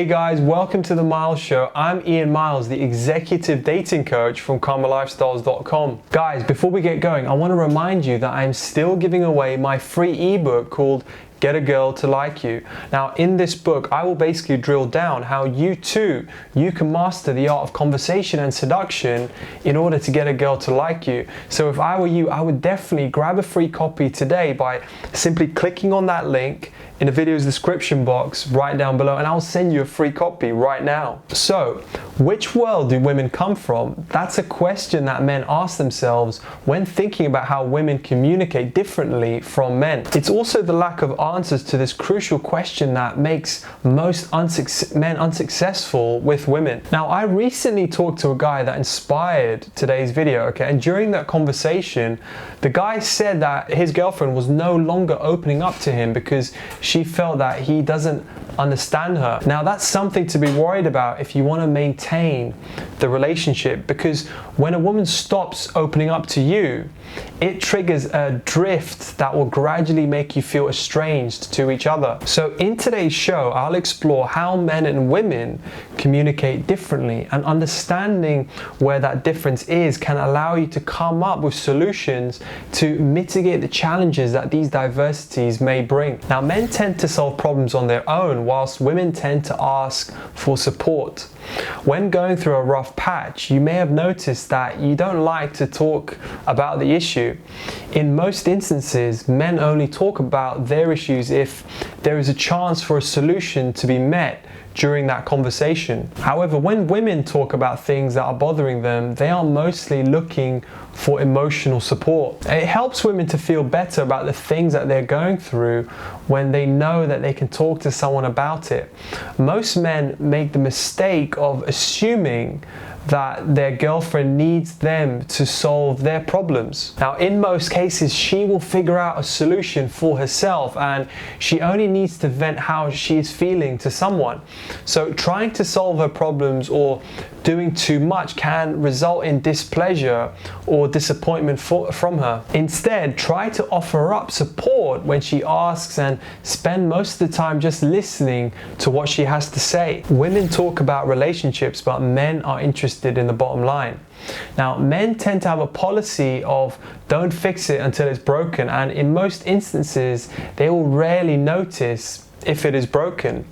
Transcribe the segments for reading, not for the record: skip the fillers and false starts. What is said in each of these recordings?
Hey guys, welcome to the Myles Show. I'm Iain Myles, the executive dating coach from KarmaLifestyles.com. Guys, before we get going, I want to remind you that I'm still giving away my free ebook called Get a Girl to Like You. Now, in this book, I will basically drill down how you can master the art of conversation and seduction in order to get a girl to like you. So if I were you, I would definitely grab a free copy today by simply clicking on that link in the video's description box right down below, and I'll send you a free copy right now. So, which world do women come from? That's a question that men ask themselves when thinking about how women communicate differently from men. It's also the lack of answers to this crucial question that makes most men unsuccessful with women. Now, I recently talked to a guy that inspired today's video, okay? And during that conversation, the guy said that his girlfriend was no longer opening up to him because she felt that he doesn't understand her. Now, that's something to be worried about if you want to maintain the relationship, because when a woman stops opening up to you, it triggers a drift that will gradually make you feel estranged to each other. So in today's show, I'll explore how men and women communicate differently, and understanding where that difference is can allow you to come up with solutions to mitigate the challenges that these diversities may bring. Now, men tend to solve problems on their own, whilst women tend to ask for support. When going through a rough patch, you may have noticed that you don't like to talk about the issue. In most instances, men only talk about their issues if there is a chance for a solution to be met during that conversation. However, when women talk about things that are bothering them, they are mostly looking for emotional support. It helps women to feel better about the things that they're going through when they know that they can talk to someone about it. Most men make the mistake of assuming that their girlfriend needs them to solve their problems. Now, in most cases, she will figure out a solution for herself, and she only needs to vent how she is feeling to someone. So trying to solve her problems or doing too much can result in displeasure or disappointment from her. Instead, try to offer up support when she asks, and spend most of the time just listening to what she has to say. Women talk about relationships, but men are interested in the bottom line. Now, men tend to have a policy of don't fix it until it's broken, and in most instances, they will rarely notice if it is broken.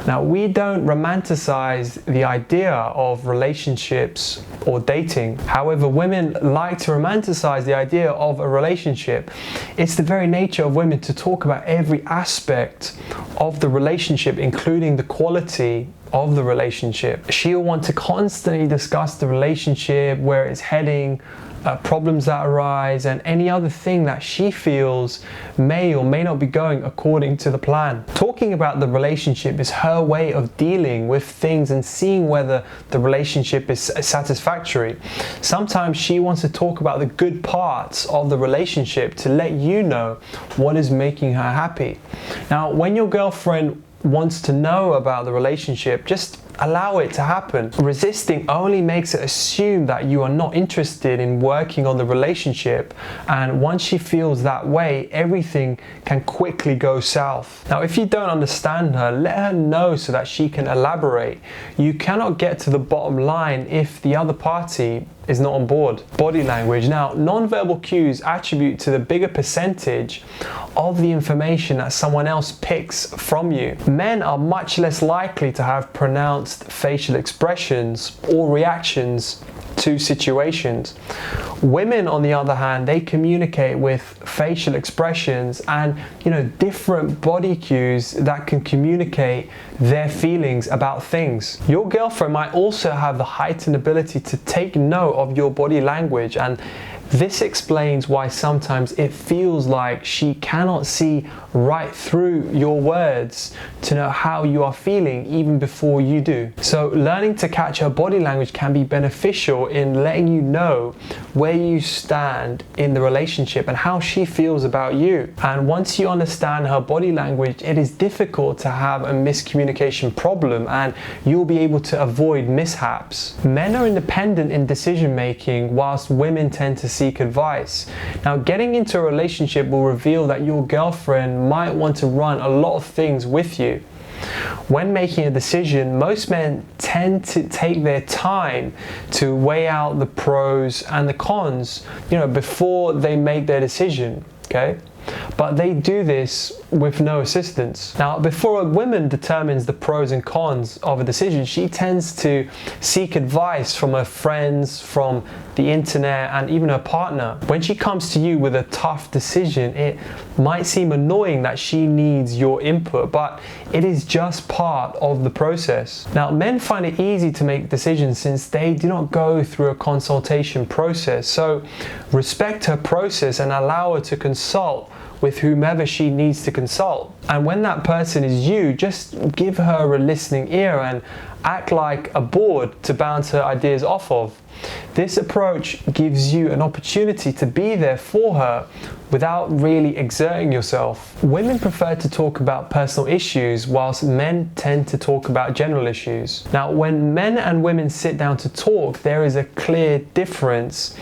Now, we don't romanticize the idea of relationships or dating. However, women like to romanticize the idea of a relationship. It's the very nature of women to talk about every aspect of the relationship, including the quality of the relationship. She'll want to constantly discuss the relationship, where it's heading, problems that arise, and any other thing that she feels may or may not be going according to the plan. Talking about the relationship is her way of dealing with things and seeing whether the relationship is satisfactory. Sometimes she wants to talk about the good parts of the relationship to let you know what is making her happy. Now, when your girlfriend wants to know about the relationship, just allow it to happen. Resisting only makes it assume that you are not interested in working on the relationship, and once she feels that way, everything can quickly go south. Now, if you don't understand her, let her know so that she can elaborate. You cannot get to the bottom line if the other party is not on board. Body language. Now, non-verbal cues attribute to the bigger percentage of the information that someone else picks from you. Men are much less likely to have pronounced facial expressions or reactions to situations. Women, on the other hand, they communicate with facial expressions and, different body cues that can communicate their feelings about things. Your girlfriend might also have the heightened ability to take note of your body language, and this explains why sometimes it feels like she cannot see right through your words to know how you are feeling even before you do. So learning to catch her body language can be beneficial in letting you know where you stand in the relationship and how she feels about you. And once you understand her body language, it is difficult to have a miscommunication problem, and you'll be able to avoid mishaps. Men are independent in decision making, whilst women tend to seek advice. Now, getting into a relationship will reveal that your girlfriend might want to run a lot of things with you. When making a decision, most men tend to take their time to weigh out the pros and the cons, before they make their decision, okay? But they do this with no assistance. Now, before a woman determines the pros and cons of a decision, she tends to seek advice from her friends, from the internet, and even her partner. When she comes to you with a tough decision, it might seem annoying that she needs your input, but it is just part of the process. Now, men find it easy to make decisions since they do not go through a consultation process. So respect her process and allow her to consult with whomever she needs to consult. And when that person is you, just give her a listening ear and act like a board to bounce her ideas off of. This approach gives you an opportunity to be there for her without really exerting yourself. Women prefer to talk about personal issues whilst men tend to talk about general issues. Now, when men and women sit down to talk, there is a clear difference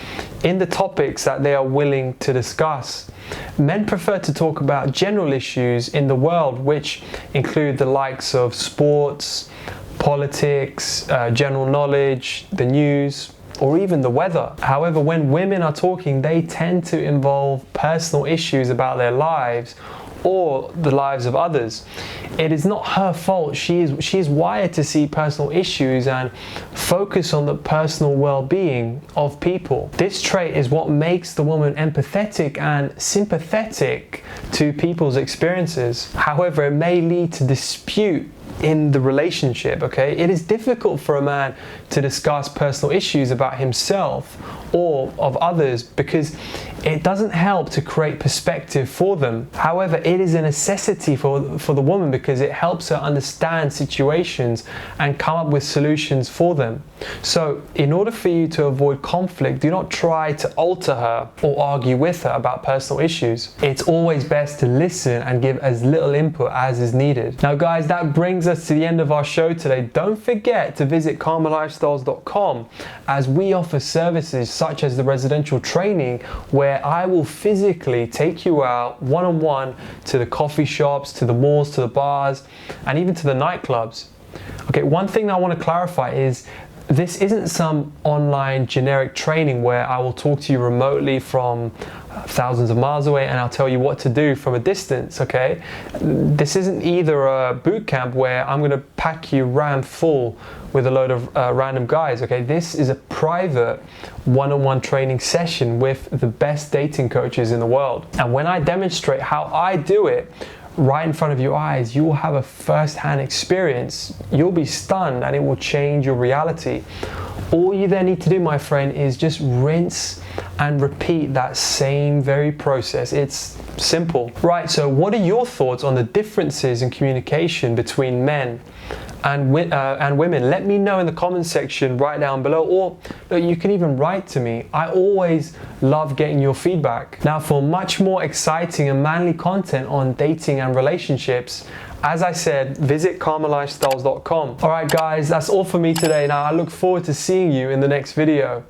in the topics that they are willing to discuss. Men prefer to talk about general issues in the world, which include the likes of sports, politics, general knowledge, the news, or even the weather. However, when women are talking, they tend to involve personal issues about their lives or the lives of others. It is not her fault. She is wired to see personal issues and focus on the personal well-being of people. This trait is what makes the woman empathetic and sympathetic to people's experiences. However, it may lead to dispute in the relationship, okay? It is difficult for a man to discuss personal issues about himself or of others because it doesn't help to create perspective for them. However, it is a necessity for the woman because it helps her understand situations and come up with solutions for them. So, in order for you to avoid conflict, do not try to alter her or argue with her about personal issues. It's always best to listen and give as little input as is needed. Now guys, that brings us to the end of our show today. Don't forget to visit karmalifestyles.com as we offer services such as the residential training where I will physically take you out one-on-one to the coffee shops, to the malls, to the bars, and even to the nightclubs. Okay, one thing I want to clarify is this isn't some online generic training where I will talk to you remotely from thousands of miles away and I'll tell you what to do from a distance, okay? This isn't either a boot camp where I'm going to pack you ram full with a load of random guys, okay? This is a private one-on-one training session with the best dating coaches in the world. And when I demonstrate how I do it, right in front of your eyes, you will have a first-hand experience. You'll be stunned and it will change your reality. All you then need to do, my friend, is just rinse and repeat that same very process. It's simple. Right, so what are your thoughts on the differences in communication between men and women? Let me know in the comments section right down below, or look, you can even write to me. I always love getting your feedback. Now, for much more exciting and manly content on dating and relationships, as I said, visit karmalifestyles.com. All right, guys, that's all for me today. Now, I look forward to seeing you in the next video.